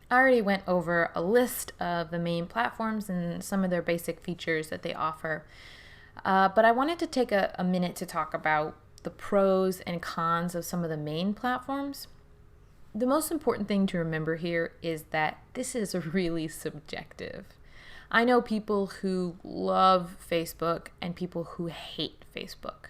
I already went over a list of the main platforms and some of their basic features that they offer. But I wanted to take a minute to talk about the pros and cons of some of the main platforms. The most important thing to remember here is that this is really subjective. I know people who love Facebook and people who hate Facebook.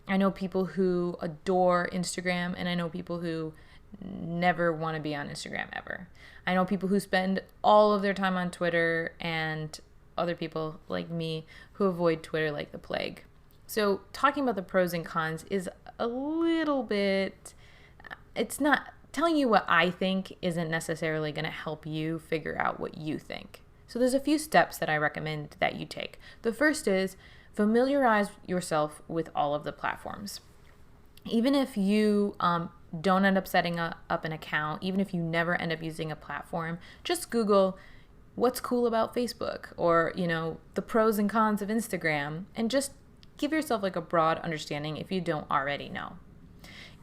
I know people who adore Instagram, and I know people who never want to be on Instagram ever. I know people who spend all of their time on Twitter, and other people like me who avoid Twitter like the plague. So, talking about the pros and cons is a little bit, it's not telling you what I think isn't necessarily going to help you figure out what you think. So there's a few steps that I recommend that you take. The first is familiarize yourself with all of the platforms. Even if you don't end up setting up an account, even if you never end up using a platform, just Google what's cool about Facebook or, the pros and cons of Instagram, and just give yourself like a broad understanding if you don't already know.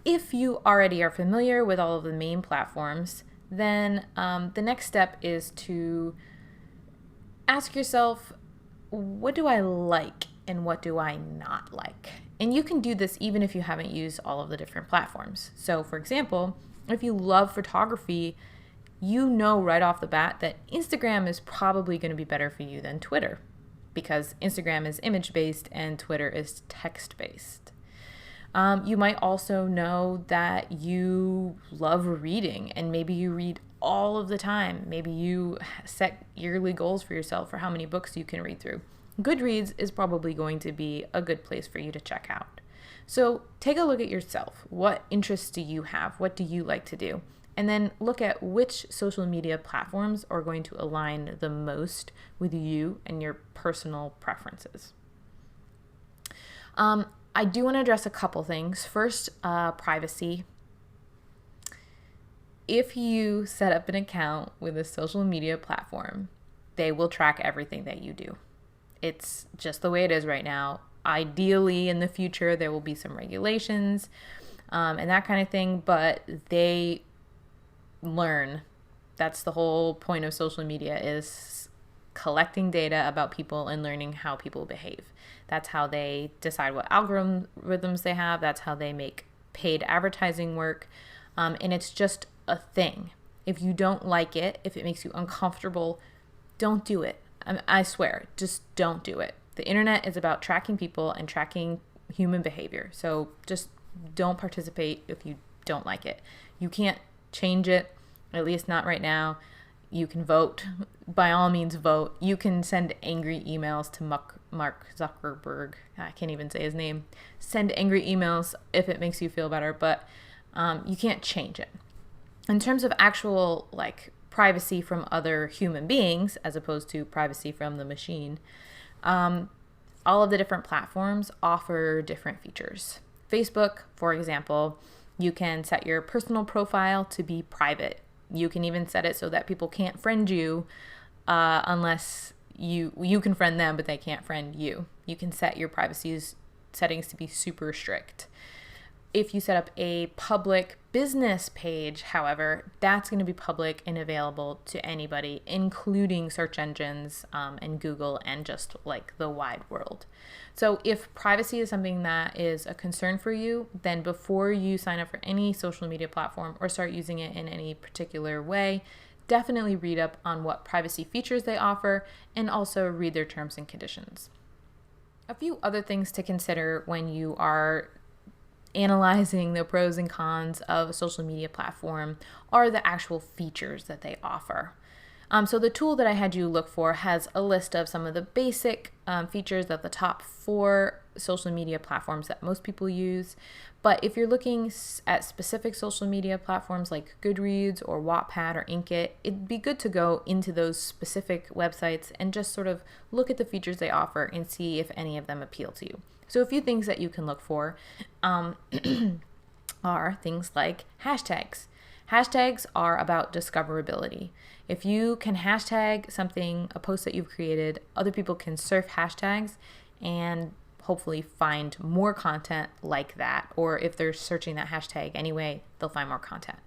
If you already are familiar with all of the main platforms, then the next step is to ask yourself, what do I like and what do I not like? And you can do this even if you haven't used all of the different platforms. So, for example, if you love photography, you know right off the bat that Instagram is probably going to be better for you than Twitter, because Instagram is image-based and Twitter is text-based. You might also know that you love reading and maybe you read all of the time. Maybe you set yearly goals for yourself for how many books you can read through. Goodreads is probably going to be a good place for you to check out. So take a look at yourself. What interests do you have? What do you like to do? And then look at which social media platforms are going to align the most with you and your personal preferences. I do want to address a couple things. First, privacy. If you set up an account with a social media platform, they will track everything that you do. It's just the way it is right now. Ideally, in the future, there will be some regulations and that kind of thing, but they learn. That's the whole point of social media, is collecting data about people and learning how people behave. That's how they decide what algorithms they have. That's how they make paid advertising work. And it's just a thing. If you don't like it, if it makes you uncomfortable, don't do it. I swear, just don't do it. The internet is about tracking people and tracking human behavior. So just don't participate if you don't like it. You can't change it, at least not right now. You can vote. By all means, vote. You can send angry emails to Mark Zuckerberg. I can't even say his name. Send angry emails if it makes you feel better, but you can't change it. In terms of actual privacy from other human beings, as opposed to privacy from the machine, all of the different platforms offer different features. Facebook, for example, you can set your personal profile to be private. You can even set it so that people can't friend you unless you can friend them, but they can't friend you. You can set your privacy settings to be super strict. If you set up a public business page, however, that's going to be public and available to anybody, including search engines and Google and just the wide world. So if privacy is something that is a concern for you, then before you sign up for any social media platform or start using it in any particular way, definitely read up on what privacy features they offer and also read their terms and conditions. A few other things to consider when you are analyzing the pros and cons of a social media platform are the actual features that they offer. So the tool that I had you look for has a list of some of the basic features of the top 4 social media platforms that most people use. But if you're looking at specific social media platforms like Goodreads or Wattpad or Inkitt, it'd be good to go into those specific websites and just sort of look at the features they offer and see if any of them appeal to you. So a few things that you can look for are things like hashtags. Hashtags are about discoverability. If you can hashtag something, a post that you've created, other people can surf hashtags and hopefully find more content like that. Or if they're searching that hashtag anyway, they'll find more content.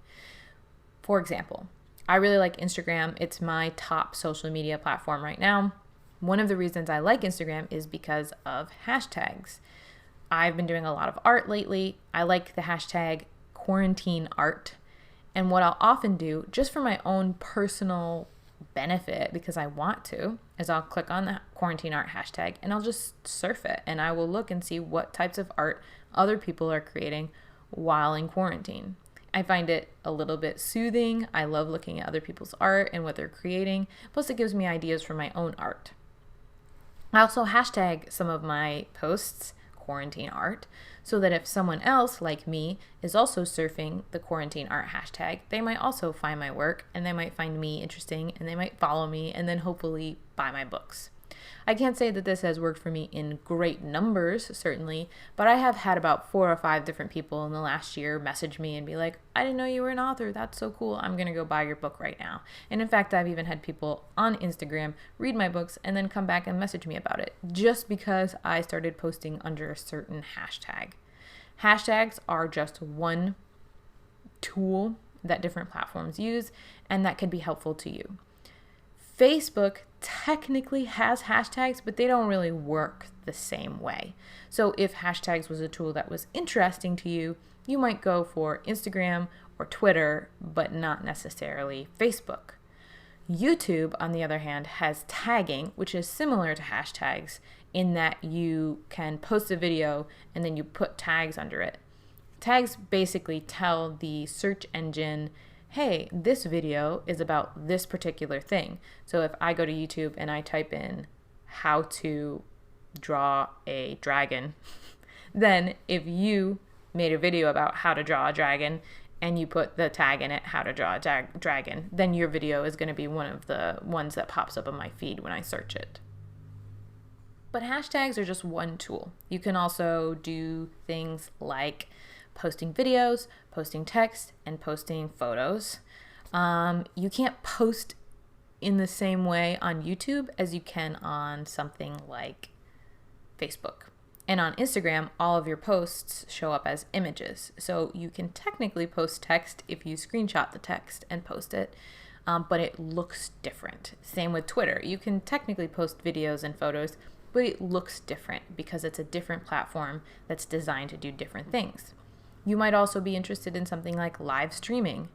For example, I really like Instagram. It's my top social media platform right now. One of the reasons I like Instagram is because of hashtags. I've been doing a lot of art lately. I like the hashtag quarantine art. And what I'll often do, just for my own personal benefit, because I want to, is I'll click on the quarantine art hashtag and I'll just surf it. And I will look and see what types of art other people are creating while in quarantine. I find it a little bit soothing. I love looking at other people's art and what they're creating. Plus, it gives me ideas for my own art. I also hashtag some of my posts quarantine art, so that if someone else like me is also surfing the quarantine art hashtag, they might also find my work and they might find me interesting and they might follow me and then hopefully buy my books. I can't say that this has worked for me in great numbers, certainly, but I have had about 4 or 5 different people in the last year message me and be like, I didn't know you were an author. That's so cool. I'm going to go buy your book right now. And in fact, I've even had people on Instagram read my books and then come back and message me about it just because I started posting under a certain hashtag. Hashtags are just one tool that different platforms use, and that can be helpful to you. Facebook technically has hashtags, but they don't really work the same way. So if hashtags was a tool that was interesting to you, you might go for Instagram or Twitter, but not necessarily Facebook. YouTube, on the other hand, has tagging, which is similar to hashtags in that you can post a video and then you put tags under it. Tags basically tell the search engine, hey, this video is about this particular thing. So if I go to YouTube and I type in how to draw a dragon, then if you made a video about how to draw a dragon and you put the tag in it, how to draw a dragon, then your video is going to be one of the ones that pops up on my feed when I search it. But hashtags are just one tool. You can also do things like posting videos, posting text, and posting photos. You can't post in the same way on YouTube as you can on something like Facebook. And on Instagram, all of your posts show up as images. So you can technically post text if you screenshot the text and post it, but it looks different. Same with Twitter. You can technically post videos and photos, but it looks different because it's a different platform that's designed to do different things. You might also be interested in something like live streaming.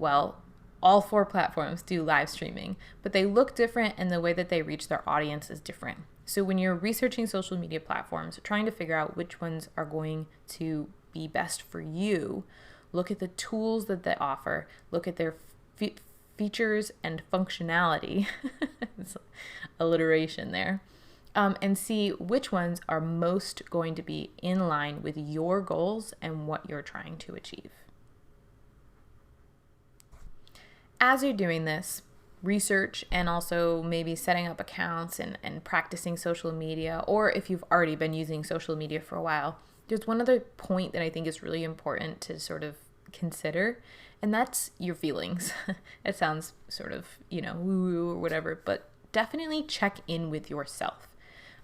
Well, all 4 platforms do live streaming, but they look different and the way that they reach their audience is different. So when you're researching social media platforms, trying to figure out which ones are going to be best for you, look at the tools that they offer, look at their features and functionality, it's alliteration there, and see which ones are most going to be in line with your goals and what you're trying to achieve. As you're doing this, research and also maybe setting up accounts and practicing social media, or if you've already been using social media for a while, there's one other point that I think is really important to sort of consider, and that's your feelings. It sounds sort of, woo-woo or whatever, but definitely check in with yourself.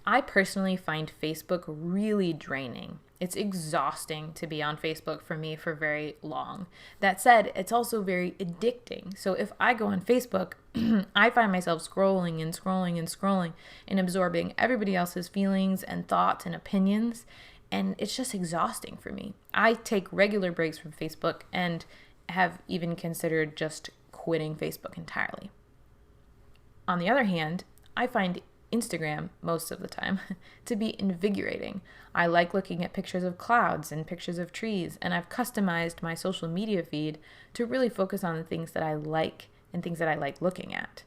I personally find Facebook really draining. It's exhausting to be on Facebook for me for very long. That said, it's also very addicting. So if I go on Facebook, I find myself scrolling and scrolling and scrolling and absorbing everybody else's feelings and thoughts and opinions. And it's just exhausting for me. I take regular breaks from Facebook and have even considered just quitting Facebook entirely. On the other hand, I find Instagram most of the time to be invigorating. I like looking at pictures of clouds and pictures of trees, and I've customized my social media feed to really focus on the things that I like and things that I like looking at.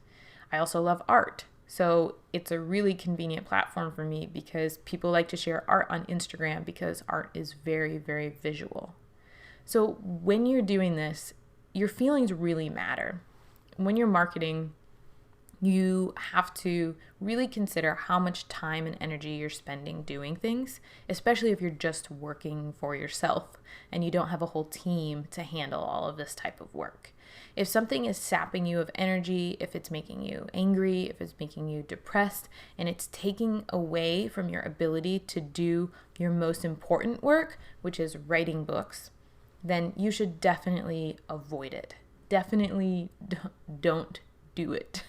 I also love art, so it's a really convenient platform for me because people like to share art on Instagram because art is very, very visual. So when you're doing this, your feelings really matter. When you're marketing, you have to really consider how much time and energy you're spending doing things, especially if you're just working for yourself and you don't have a whole team to handle all of this type of work. If something is sapping you of energy, if it's making you angry, if it's making you depressed, and it's taking away from your ability to do your most important work, which is writing books, then you should definitely avoid it. definitely don't do it.